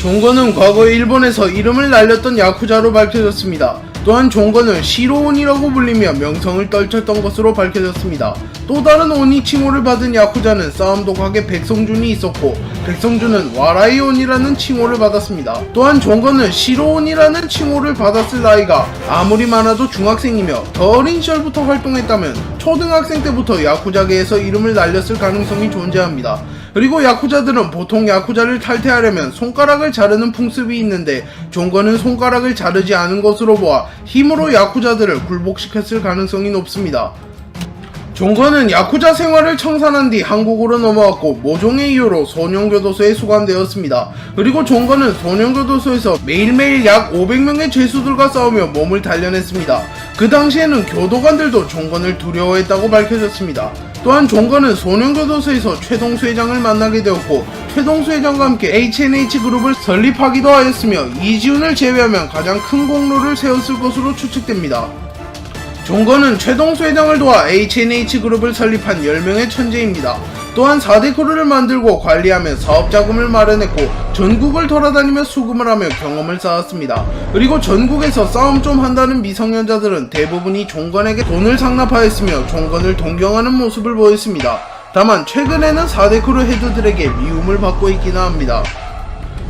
종건은 과거 일본에서 이름을 날렸던 야쿠자로 밝혀졌습니다. 또한 종건은 시로온이라고 불리며 명성을 떨쳤던 것으로 밝혀졌습니다. 또 다른 오니 칭호를 받은 야쿠자는 싸움독학의 백성준이 있었고, 백성준은 와라이온이라는 칭호를 받았습니다. 또한 종건은 시로온이라는 칭호를 받았을 나이가 아무리 많아도 중학생이며 더 어린 시절부터 활동했다면 초등학생 때부터 야쿠자계에서 이름을 날렸을 가능성이 존재합니다. 그리고 야쿠자들은 보통 야쿠자를 탈퇴하려면 손가락을 자르는 풍습이 있는데, 종건은 손가락을 자르지 않은 것으로 보아 힘으로 야쿠자들을 굴복시켰을 가능성이 높습니다. 종건은 야쿠자 생활을 청산한 뒤 한국으로 넘어왔고, 모종의 이유로 소년교도소에 수감되었습니다. 그리고 종건은 소년교도소에서 매일매일 약 500명의 죄수들과 싸우며 몸을 단련했습니다. 그 당시에는 교도관들도 종건을 두려워했다고 밝혀졌습니다. 또한 종건은 소년교도소에서 최동수 회장을 만나게 되었고, 최동수 회장과 함께 H&H 그룹을 설립하기도 하였으며, 이지훈을 제외하면 가장 큰 공로를 세웠을 것으로 추측됩니다. 종건은 최동수 회장을 도와 H&H 그룹을 설립한 10명의 천재입니다. 또한 4대 크루를 만들고 관리하며 사업자금을 마련했고, 전국을 돌아다니며 수금을 하며 경험을 쌓았습니다. 그리고 전국에서 싸움 좀 한다는 미성년자들은 대부분이 종건에게 돈을 상납하였으며 종건을 동경하는 모습을 보였습니다. 다만 최근에는 4대 크루 헤드들에게 미움을 받고 있기는 합니다.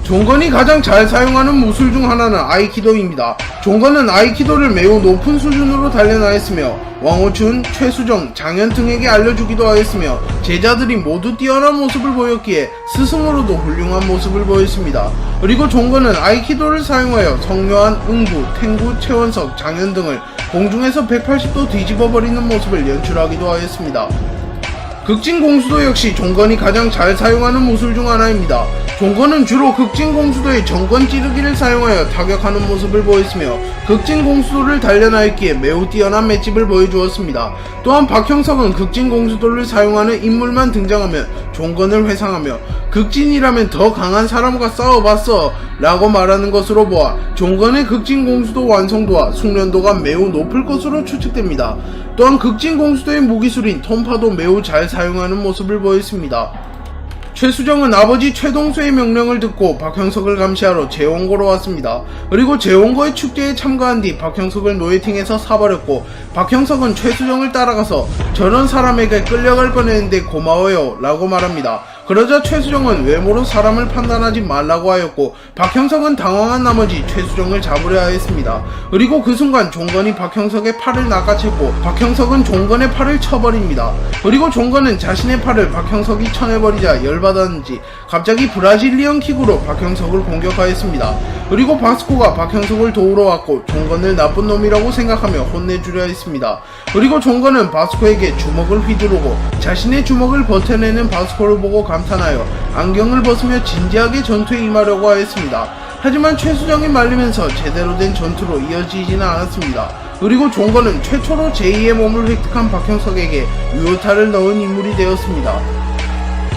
종건이 가장 잘 사용하는 무술 중 하나는 아이키도입니다. 종건은 아이키도를 매우 높은 수준으로 단련하였으며 왕호춘, 최수정, 장현 등에게 알려주기도 하였으며 제자들이 모두 뛰어난 모습을 보였기에 스승으로도 훌륭한 모습을 보였습니다. 그리고 종건은 아이키도를 사용하여 성묘한, 응구, 탱구, 최원석, 장현 등을 공중에서 180도 뒤집어버리는 모습을 연출하기도 하였습니다. 극진공수도 역시 종건이 가장 잘 사용하는 무술 중 하나입니다. 종건은 주로 극진공수도의 정권 찌르기를 사용하여 타격하는 모습을 보였으며 극진공수도를 단련하였기에 매우 뛰어난 맷집을 보여주었습니다. 또한 박형석은 극진공수도를 사용하는 인물만 등장하면 종건을 회상하며 극진이라면 더 강한 사람과 싸워봤어 라고 말하는 것으로 보아 종건의 극진공수도 완성도와 숙련도가 매우 높을 것으로 추측됩니다. 또한 극진공수도의 무기술인 톰파도 매우 잘 사용하는 모습을 보였습니다. 최수정은 아버지 최동수의 명령을 듣고 박형석을 감시하러 재원고로 왔습니다. 그리고 재원고의 축제에 참가한 뒤 박형석을 노예팅에서 사버렸고, 박형석은 최수정을 따라가서 저런 사람에게 끌려갈 뻔했는데 고마워요 라고 말합니다. 그러자 최수정은 외모로 사람을 판단하지 말라고 하였고, 박형석은 당황한 나머지 최수정을 잡으려 하였습니다. 그리고 그 순간 종건이 박형석의 팔을 낚아챘고 박형석은 종건의 팔을 쳐버립니다. 그리고 종건은 자신의 팔을 박형석이 쳐내버리자 열받았는지 갑자기 브라질리언 킥으로 박형석을 공격하였습니다. 그리고 바스코가 박형석을 도우러 왔고 종건을 나쁜 놈이라고 생각하며 혼내주려 했습니다. 그리고 종건은 바스코에게 주먹을 휘두르고 자신의 주먹을 버텨내는 바스코를 보고 감탄하여 안경을 벗으며 진지하게 전투에 임하려고 하였습니다. 하지만 최수정이 말리면서 제대로 된 전투로 이어지지는 않았습니다. 그리고 종건은 최초로 제2의 몸을 획득한 박형석에게 유효타를 넣은 인물이 되었습니다.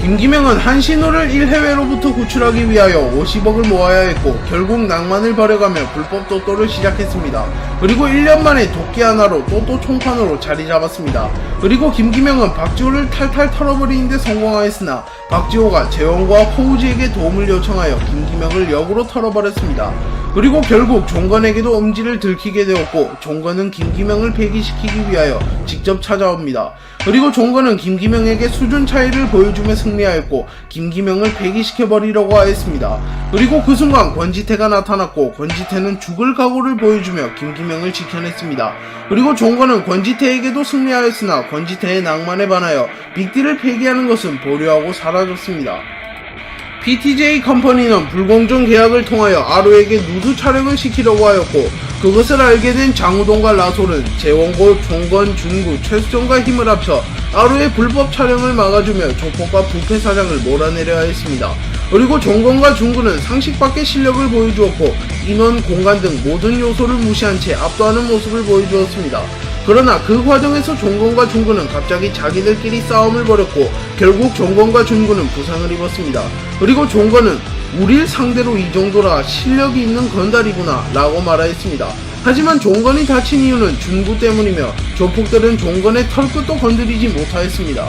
김기명은 한신호를 1해외로부터 구출하기 위하여 50억을 모아야 했고 결국 낭만을 버려가며 불법 또또를 시작했습니다. 그리고 1년 만에 도끼 하나로 또또 총판으로 자리 잡았습니다. 그리고 김기명은 박지호를 탈탈 털어버리는데 성공하였으나 박지호가 재원과 호우지에게 도움을 요청하여 김기명을 역으로 털어버렸습니다. 그리고 결국 종건에게도 엄지를 들키게 되었고 종건은 김기명을 폐기시키기 위하여 직접 찾아옵니다. 그리고 종건은 김기명에게 수준 차이를 보여주며 승리하였고 김기명을 폐기시켜버리려고 하였습니다. 그리고 그 순간 권지태가 나타났고 권지태는 죽을 각오를 보여주며 김기명을 지켜냈습니다. 그리고 종건은 권지태에게도 승리하였으나 권지태의 낭만에 반하여 빅딜을 폐기하는 것은 보류하고 사라졌습니다. PTJ 컴퍼니는 불공정 계약을 통하여 아루에게 누드 촬영을 시키려고 하였고 그것을 알게 된 장우동과 라솔은 재원고, 종건, 준구, 최수정과 힘을 합쳐 아루의 불법 촬영을 막아주며 조폭과 부패 사장을 몰아내려 하였습니다. 그리고 종건과 준구는 상식 밖의 실력을 보여주었고 인원, 공간 등 모든 요소를 무시한 채 압도하는 모습을 보여주었습니다. 그러나 그 과정에서 종건과 준구는 갑자기 자기들끼리 싸움을 벌였고 결국 종건과 준구는 부상을 입었습니다. 그리고 종건은 우릴 상대로 이 정도라 실력이 있는 건달이구나 라고 말하였습니다. 하지만 종건이 다친 이유는 준구 때문이며 조폭들은 종건의 털끝도 건드리지 못하였습니다.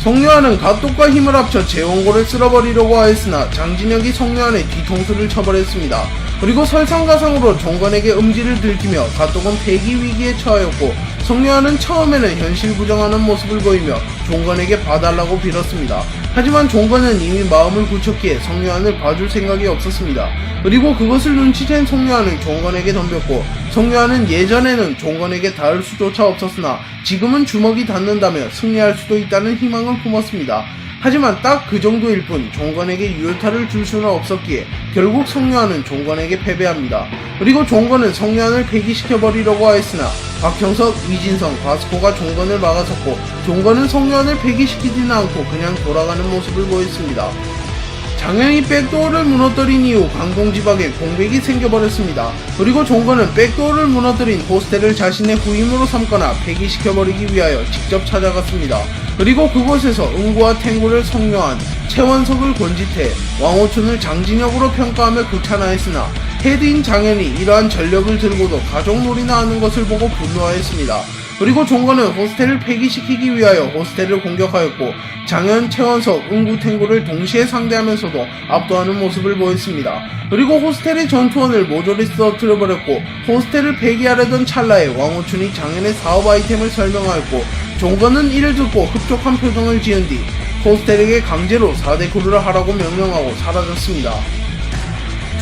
성묘한은 갓독과 힘을 합쳐 재원고를 쓸어버리려고 하였으나 장진혁이 성묘한의 뒤통수를 쳐버렸습니다. 그리고 설상가상으로 종건에게 음지를 들키며 갓독은 폐기 위기에 처하였고 성묘한은 처음에는 현실 부정하는 모습을 보이며 종건에게 봐달라고 빌었습니다. 하지만 종건은 이미 마음을 굳혔기에 성묘한을 봐줄 생각이 없었습니다. 그리고 그것을 눈치챈 성묘한은 종건에게 덤볐고 성묘한은 예전에는 종건에게 닿을 수조차 없었으나 지금은 주먹이 닿는다며 승리할 수도 있다는 희망을 품었습니다. 하지만 딱 그 정도일 뿐 종건에게 유효타를 줄 수는 없었기에 결국 성묘한은 종건에게 패배합니다. 그리고 종건은 성묘한을 폐기시켜버리려고 하였으나 박형석, 위진성, 바스코가 종건을 막아섰고 종건은 성묘한을 폐기시키지는 않고 그냥 돌아가는 모습을 보였습니다. 장현이 백도어를 무너뜨린 이후 강동지박에 공백이 생겨버렸습니다. 그리고 종건은 백도어를 무너뜨린 호스텔을 자신의 후임으로 삼거나 폐기시켜버리기 위하여 직접 찾아갔습니다. 그리고 그곳에서 응구와 탱구를 성묘한, 최원석을 권지태, 왕호춘을 장진혁으로 평가하며 극찬하였으나 헤드인 장현이 이러한 전력을 들고도 가족놀이나 하는 것을 보고 분노하였습니다. 그리고 종건은 호스텔을 폐기시키기 위하여 호스텔을 공격하였고 장현, 최원석, 응구, 탱구를 동시에 상대하면서도 압도하는 모습을 보였습니다. 그리고 호스텔의 전투원을 모조리 쓰러뜨려버렸고 호스텔을 폐기하려던 찰나에 왕호춘이 장현의 사업 아이템을 설명하였고 종건은 이를 듣고 흡족한 표정을 지은 뒤 호스텔에게 강제로 4대 구루를 하라고 명령하고 사라졌습니다.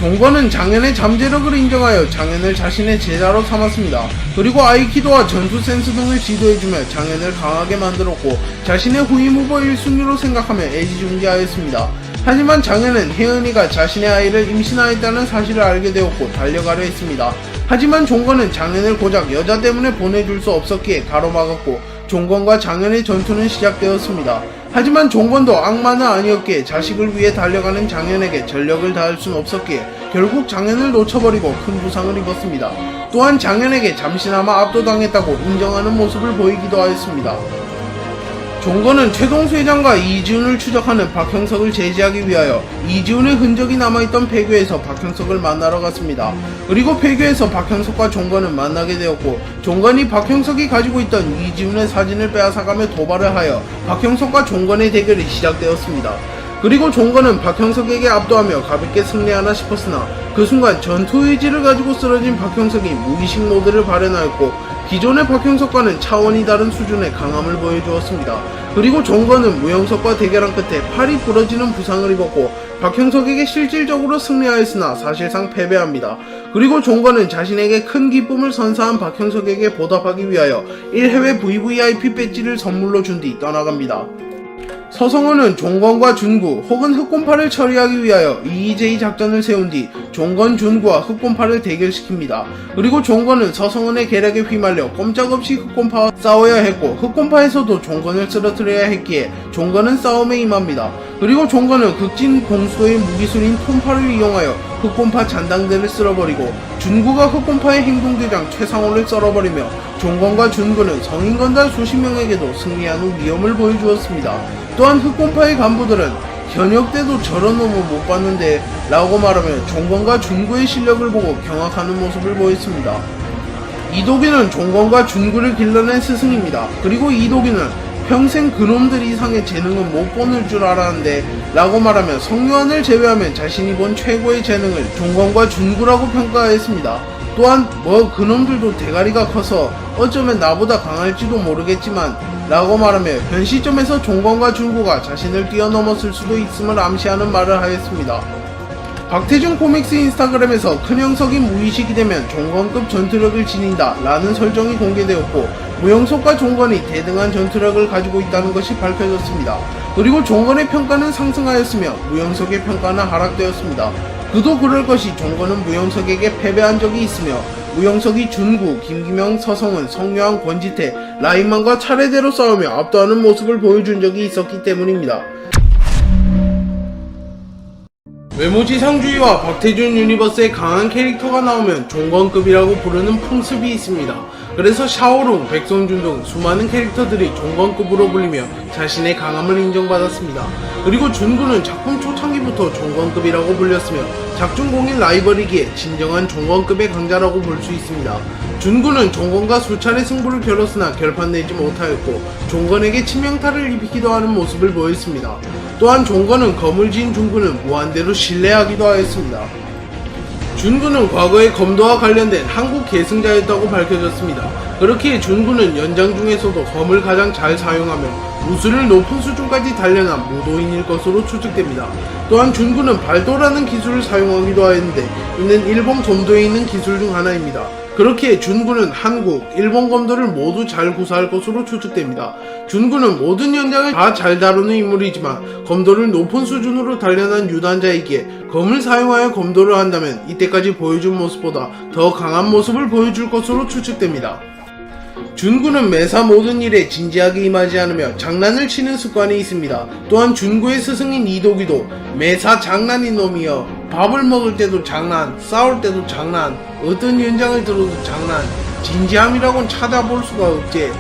종건은 장현의 잠재력을 인정하여 장현을 자신의 제자로 삼았습니다. 그리고 아이키도와 전투 센스 등을 지도해주며 장현을 강하게 만들었고 자신의 후임 후보 1순위로 생각하며 애지중지하였습니다. 하지만 장현은 혜은이가 자신의 아이를 임신하였다는 사실을 알게 되었고 달려가려 했습니다. 하지만 종건은 장현을 고작 여자 때문에 보내줄 수 없었기에 가로막았고 종건과 장현의 전투는 시작되었습니다. 하지만 종건도 악마는 아니었기에 자식을 위해 달려가는 장현에게 전력을 다할 순 없었기에 결국 장현을 놓쳐버리고 큰 부상을 입었습니다. 또한 장현에게 잠시나마 압도당했다고 인정하는 모습을 보이기도 하였습니다. 종건은 최동수 회장과 이지훈을 추적하는 박형석을 제지하기 위하여 이지훈의 흔적이 남아있던 폐교에서 박형석을 만나러 갔습니다. 그리고 폐교에서 박형석과 종건은 만나게 되었고 종건이 박형석이 가지고 있던 이지훈의 사진을 빼앗아가며 도발을 하여 박형석과 종건의 대결이 시작되었습니다. 그리고 종건은 박형석에게 압도하며 가볍게 승리하나 싶었으나 그 순간 전투 의지를 가지고 쓰러진 박형석이 무의식 모드를 발현하였고 기존의 박형석과는 차원이 다른 수준의 강함을 보여주었습니다. 그리고 종건은 무영석과 대결한 끝에 팔이 부러지는 부상을 입었고 박형석에게 실질적으로 승리하였으나 사실상 패배합니다. 그리고 종건은 자신에게 큰 기쁨을 선사한 박형석에게 보답하기 위하여 1해외 VVIP 배지를 선물로 준 뒤 떠나갑니다. 서성은은 종건과 준구 혹은 흑곰파를 처리하기 위하여 EEJ 작전을 세운 뒤 종건, 준구와 흑곰파를 대결시킵니다. 그리고 종건은 서성은의 계략에 휘말려 꼼짝없이 흑곰파와 싸워야 했고 흑곰파에서도 종건을 쓰러뜨려야 했기에 종건은 싸움에 임합니다. 그리고 종건은 극진 공수도의 무기술인 톰파를 이용하여 흑곰파 잔당들을 쓸어버리고 준구가 흑곰파의 행동대장 최상호를 썰어버리며 종건과 준구는 성인건달 수십 명에게도 승리한 후 위험을 보여주었습니다. 또한 흑곰파의 간부들은 현역 때도 저런 놈은 못 봤는데 라고 말하며 종건과 준구의 실력을 보고 경악하는 모습을 보였습니다. 이도기는 종건과 준구를 길러낸 스승입니다. 그리고 이도기는 평생 그놈들 이상의 재능은 못 보는 줄 알았는데 라고 말하며 성묘한을 제외하면 자신이 본 최고의 재능을 종건과 준구라고 평가했습니다. 또한 그놈들도 대가리가 커서 어쩌면 나보다 강할지도 모르겠지만 라고 말하며 현 시점에서 종건과 준구가 자신을 뛰어넘었을 수도 있음을 암시하는 말을 하였습니다. 박태준 코믹스 인스타그램에서 큰형석이 무의식이 되면 종건급 전투력을 지닌다 라는 설정이 공개되었고 무영석과 종건이 대등한 전투력을 가지고 있다는 것이 밝혀졌습니다. 그리고 종건의 평가는 상승하였으며 무영석의 평가는 하락되었습니다. 그도 그럴 것이 종건은 무영석에게 패배한 적이 있으며 무영석이 준구, 김기명, 서성은, 성묘한, 권지태, 라인만과 차례대로 싸우며 압도하는 모습을 보여준 적이 있었기 때문입니다. 외모지상주의와 박태준 유니버스의 강한 캐릭터가 나오면 종건급이라고 부르는 풍습이 있습니다. 그래서 샤오룽, 백성준 등 수많은 캐릭터들이 종건급으로 불리며 자신의 강함을 인정받았습니다. 그리고 준구는 작품 초창기부터 종건급이라고 불렸으며 작중공인 라이벌이기에 진정한 종건급의 강자라고 볼 수 있습니다. 준구는 종건과 수차례 승부를 겨뤘으나 결판 내지 못하였고 종건에게 치명타를 입히기도 하는 모습을 보였습니다. 또한 종건은 검을 지인 준구는 무한대로 신뢰하기도 하였습니다. 준구는 과거에 검도와 관련된 한국 계승자였다고 밝혀졌습니다. 그렇기에 준구는 연장 중에서도 검을 가장 잘 사용하며 무술을 높은 수준까지 단련한 무도인일 것으로 추측됩니다. 또한 준구는 발도라는 기술을 사용하기도 하였는데 이는 일본 검도에 있는 기술 중 하나입니다. 그렇기에 준구는 한국, 일본 검도를 모두 잘 구사할 것으로 추측됩니다. 준구는 모든 연장을 다 잘 다루는 인물이지만 검도를 높은 수준으로 단련한 유단자이기에 검을 사용하여 검도를 한다면 이때까지 보여준 모습보다 더 강한 모습을 보여줄 것으로 추측됩니다. 준구는 매사 모든 일에 진지하게 임하지 않으며 장난을 치는 습관이 있습니다. 또한 준구의 스승인 이도기도 매사 장난인 놈이여, 밥을 먹을 때도 장난, 싸울 때도 장난, 어떤 연장을 들어도 장난, 진지함이라곤 찾아볼 수가 없지.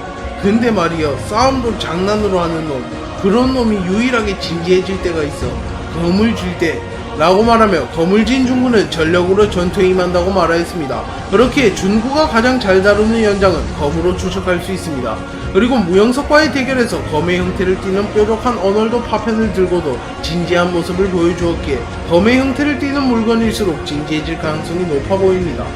근데 말이여, 싸움도 장난으로 하는 놈, 그런 놈이 유일하게 진지해질 때가 있어. 검을 쥘 때 라고 말하며 검을 쥔 준구는 전력으로 전투에 임한다고 말하였습니다. 그렇게 준구가 가장 잘 다루는 연장은 검으로 추측할 수 있습니다. 그리고 무영석과의 대결에서 검의 형태를 띠는 뾰족한 언얼도 파편을 들고도 진지한 모습을 보여주었기에 검의 형태를 띠는 물건일수록 진지해질 가능성이 높아 보입니다.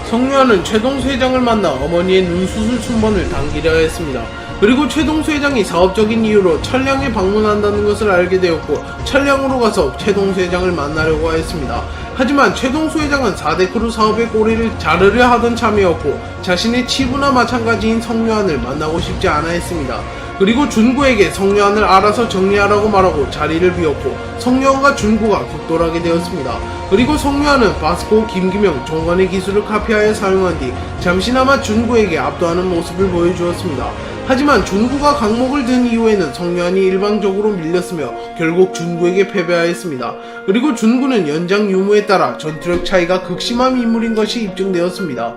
성유아는 최동수 회장을 만나 어머니의 눈수술 순번을 당기려 했습니다. 그리고 최동수 회장이 사업적인 이유로 천량에 방문한다는 것을 알게 되었고 천량으로 가서 최동수 회장을 만나려고 하였습니다. 하지만 최동수 회장은 4대 크루 사업의 꼬리를 자르려 하던 참이었고 자신의 치부나 마찬가지인 성유한을 만나고 싶지 않아 했습니다. 그리고 준구에게 성유한을 알아서 정리하라고 말하고 자리를 비웠고 성유한과 준구가 격돌하게 되었습니다. 그리고 성유한은 바스코 김기명 종건의 기술을 카피하여 사용한 뒤 잠시나마 준구에게 압도하는 모습을 보여주었습니다. 하지만 준구가 강목을 든 이후에는 성유한이 일방적으로 밀렸으며 결국 준구에게 패배하였습니다. 그리고 준구는 연장 유무에 따라 전투력 차이가 극심한 인물인 것이 입증되었습니다.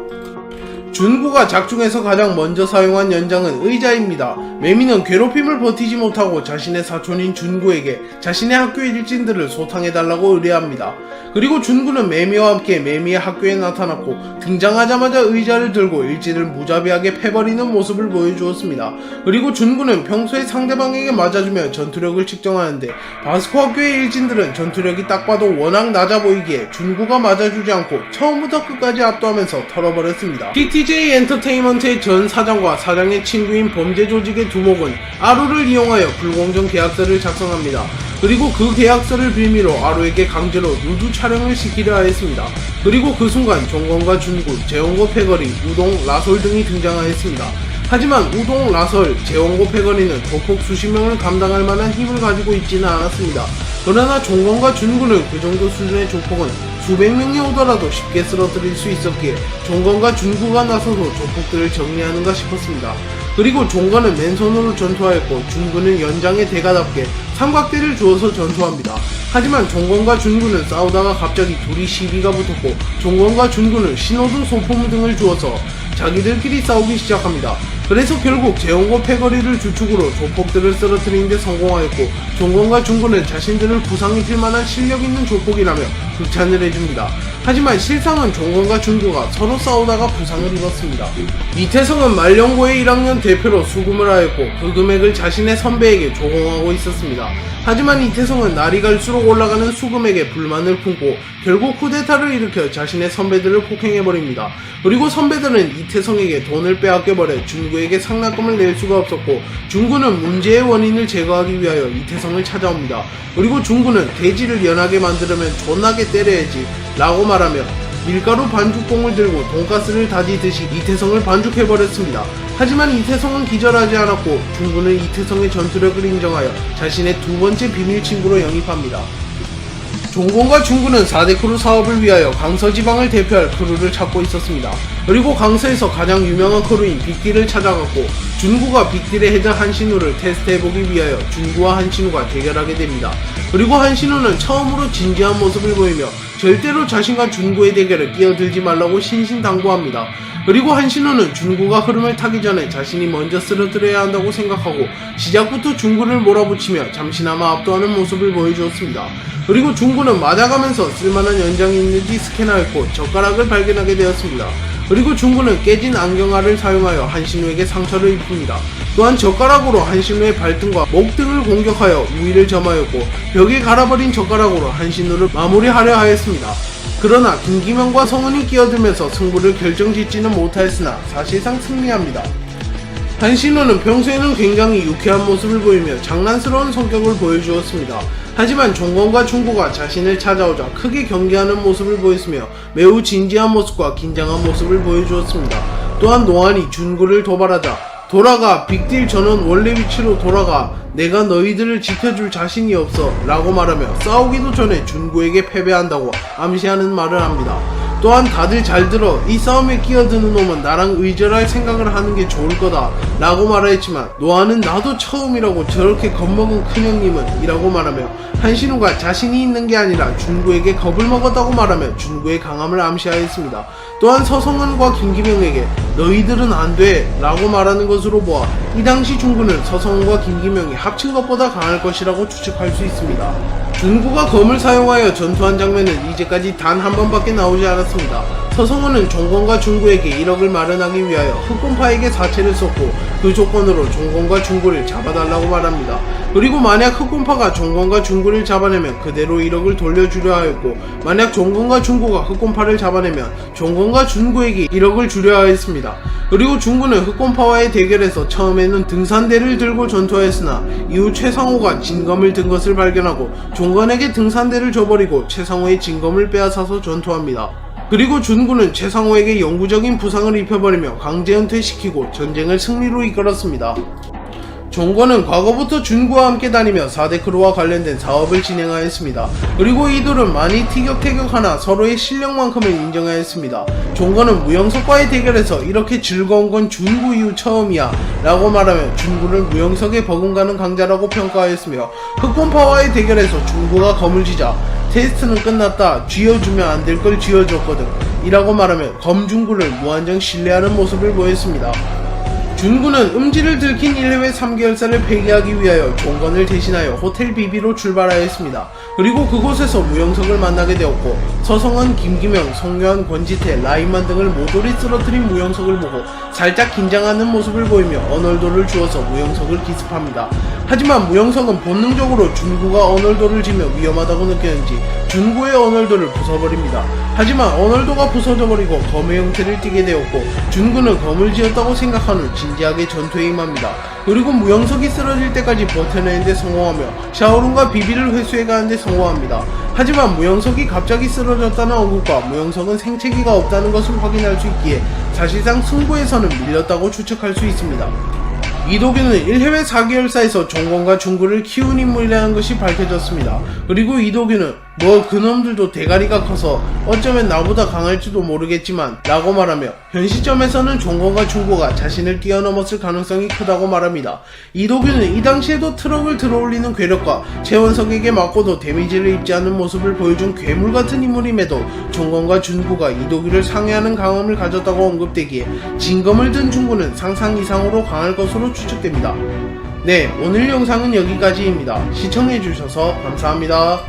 준구가 작중에서 가장 먼저 사용한 연장은 의자입니다. 매미는 괴롭힘을 버티지 못하고 자신의 사촌인 준구에게 자신의 학교의 일진들을 소탕해달라고 의뢰합니다. 그리고 준구는 매미와 함께 매미의 학교에 나타났고 등장하자마자 의자를 들고 일진을 무자비하게 패버리는 모습을 보여주었습니다. 그리고 준구는 평소에 상대방에게 맞아주며 전투력을 측정하는데 바스코 학교의 일진들은 전투력이 딱 봐도 워낙 낮아 보이기에 준구가 맞아주지 않고 처음부터 끝까지 압도하면서 털어버렸습니다. TJ 엔터테인먼트의 전 사장과 사장의 친구인 범죄 조직의 두목은 아루를 이용하여 불공정 계약서를 작성합니다. 그리고 그 계약서를 빌미로 아루에게 강제로 누드 촬영을 시키려 하였습니다. 그리고 그 순간 종건과 준구, 재원고 패거리, 우동, 라솔 등이 등장하였습니다. 하지만 우동, 라설, 재원고 패거리는 조폭 수십 명을 감당할 만한 힘을 가지고 있지는 않았습니다. 그러나 종건과 준구는 그 정도 수준의 조폭은 수백 명이 오더라도 쉽게 쓰러뜨릴 수 있었기에 종건과 준구가 나서서 조폭들을 정리하는가 싶었습니다. 그리고 종건은 맨손으로 전투하였고 준구는 연장의 대가답게 삼각대를 주어서 전투합니다. 하지만 종건과 준구는 싸우다가 갑자기 둘이 시비가 붙었고 종건과 준구는 신호등 소품 등을 주어서 자기들끼리 싸우기 시작합니다. 그래서 결국 재원고 패거리를 주축으로 조폭들을 쓰러뜨리는 데 성공하였고 종건과 준구는 자신들을 부상 입힐 만한 실력 있는 조폭이라며 극찬을 해줍니다. 하지만 실상은 종건과 준구가 서로 싸우다가 부상을 입었습니다. 이태성은 말년고의 1학년 대표로 수금을 하였고 그 금액을 자신의 선배에게 조공하고 있었습니다. 하지만 이태성은 날이 갈수록 올라가는 수금액에 불만을 품고 결국 쿠데타를 일으켜 자신의 선배들을 폭행해버립니다. 그리고 선배들은 이태성에게 돈을 빼앗겨버려 준구에게 상납금을 낼 수가 없었고 준구는 문제의 원인을 제거하기 위하여 이태성을 찾아옵니다. 그리고 준구는 돼지를 연하게 만들려면 존나게 때려야지 라고 말하며 밀가루 반죽봉을 들고 돈가스를 다지듯이 이태성을 반죽해버렸습니다. 하지만 이태성은 기절하지 않았고 준구는 이태성의 전투력을 인정하여 자신의 두 번째 비밀 친구로 영입합니다. 종건과 준구는 4대 크루 사업을 위하여 강서 지방을 대표할 크루를 찾고 있었습니다. 그리고 강서에서 가장 유명한 크루인 빅딜을 찾아갔고 준구가 빅딜의 헤드 한신우를 테스트해보기 위하여 준구와 한신우가 대결하게 됩니다. 그리고 한신우는 처음으로 진지한 모습을 보이며 절대로 자신과 준구의 대결에 끼어들지 말라고 신신당부합니다. 그리고 한신호는 준구가 흐름을 타기 전에 자신이 먼저 쓰러뜨려야 한다고 생각하고 시작부터 준구를 몰아붙이며 잠시나마 압도하는 모습을 보여주었습니다. 그리고 준구는 맞아가면서 쓸만한 연장이 있는지 스캐너했고 젓가락을 발견하게 되었습니다. 그리고 준구는 깨진 안경알을 사용하여 한신우에게 상처를 입힙니다. 또한 젓가락으로 한신우의 발등과 목 등을 공격하여 우위를 점하였고 벽에 갈아버린 젓가락으로 한신우를 마무리하려 하였습니다. 그러나 김기명과 성은이 끼어들면서 승부를 결정짓지는 못하였으나 사실상 승리합니다. 한신우는 평소에는 굉장히 유쾌한 모습을 보이며 장난스러운 성격을 보여주었습니다. 하지만 종건과 준구가 자신을 찾아오자 크게 경계하는 모습을 보였으며 매우 진지한 모습과 긴장한 모습을 보여주었습니다. 또한 노안이 준구를 도발하자 돌아가, 빅딜 전원 원래 위치로 돌아가, 내가 너희들을 지켜줄 자신이 없어 라고 말하며 싸우기도 전에 준구에게 패배한다고 암시하는 말을 합니다. 또한 다들 잘 들어, 이 싸움에 끼어드는 놈은 나랑 의절할 생각을 하는 게 좋을 거다 라고 말하였지만 노아는 나도 처음이라고 저렇게 겁먹은 큰형님은 이라고 말하며 한신우가 자신이 있는 게 아니라 준구에게 겁을 먹었다고 말하며 준구의 강함을 암시하였습니다. 또한 서성은과 김기명에게 너희들은 안 돼 라고 말하는 것으로 보아 이 당시 준구는 서성은과 김기명이 합친 것보다 강할 것이라고 추측할 수 있습니다. 준구가 검을 사용하여 전투한 장면은 이제까지 단 한 번밖에 나오지 않았습니다. 서성은은 종건과 준구에게 1억을 마련하기 위하여 흑곰파에게 사채를 썼고 그 조건으로 종건과 준구를 잡아달라고 말합니다. 그리고 만약 흑곰파가 종건과 준구를 잡아내면 그대로 1억을 돌려주려 하였고 만약 종건과 준구가 흑곰파를 잡아내면 종건과 준구에게 1억을 주려 하였습니다. 그리고 준구는 흑곰파와의 대결에서 처음에는 등산대를 들고 전투하였으나 이후 최상호가 진검을 든 것을 발견하고 종건에게 등산대를 줘버리고 최상호의 진검을 빼앗아서 전투합니다. 그리고 준구는 최상호에게 영구적인 부상을 입혀버리며 강제 은퇴시키고 전쟁을 승리로 이끌었습니다. 종건은 과거부터 준구와 함께 다니며 4대 크루와 관련된 사업을 진행하였습니다. 그리고 이들은 많이 티격태격하나 서로의 실력만큼은 인정하였습니다. 종건은 무영석과의 대결에서 이렇게 즐거운 건 준구 이후 처음이야 라고 말하며 준구를 무영석에 버금가는 강자라고 평가하였으며 흑곰파와의 대결에서 준구가 검을 쥐자 테스트는 끝났다, 쥐어주면 안 될 걸 쥐어줬거든 이라고 말하며 검준구를 무한정 신뢰하는 모습을 보였습니다. 준구는 음지를 들킨 1회회 3개월사를 폐기하기 위하여 종건을 대신하여 호텔 비비로 출발하였습니다. 그리고 그곳에서 무영석을 만나게 되었고 서성은, 김기명, 송요한, 권지태, 라인만 등을 모조리 쓰러뜨린 무영석을 보고 살짝 긴장하는 모습을 보이며 어널도를 주어서 무영석을 기습합니다. 하지만 무영석은 본능적으로 준구가 어널도를 지며 위험하다고 느꼈는지 준구의 어널도를 부숴버립니다. 하지만 어널도가 부서져버리고 검의 형태를 띠게 되었고 준구는 검을 지었다고 생각한 후 진지하게 전투에 임합니다. 그리고 무영석이 쓰러질 때까지 버텨내는데 성공하며 샤오룬과 비비를 회수해가는데 성공합니다. 하지만 무영석이 갑자기 쓰러졌다는 언급과 무영석은 생체기가 없다는 것을 확인할 수 있기에 사실상 승부에서는 밀렸다고 추측할 수 있습니다. 이도규는 1회회 4개월사에서 종건과 준구를 키운 인물이라는 것이 밝혀졌습니다. 그리고 이도규는 뭐 그놈들도 대가리가 커서 어쩌면 나보다 강할지도 모르겠지만 라고 말하며 현 시점에서는 종건과 준구가 자신을 뛰어넘었을 가능성이 크다고 말합니다. 이도규는 이 당시에도 트럭을 들어올리는 괴력과 최원석에게 맞고도 데미지를 입지 않는 모습을 보여준 괴물같은 인물임에도 종건과 준구가 이도규를 상회하는 강함을 가졌다고 언급되기에 진검을 든 준구는 상상 이상으로 강할 것으로 추측됩니다. 네, 오늘 영상은 여기까지입니다. 시청해주셔서 감사합니다.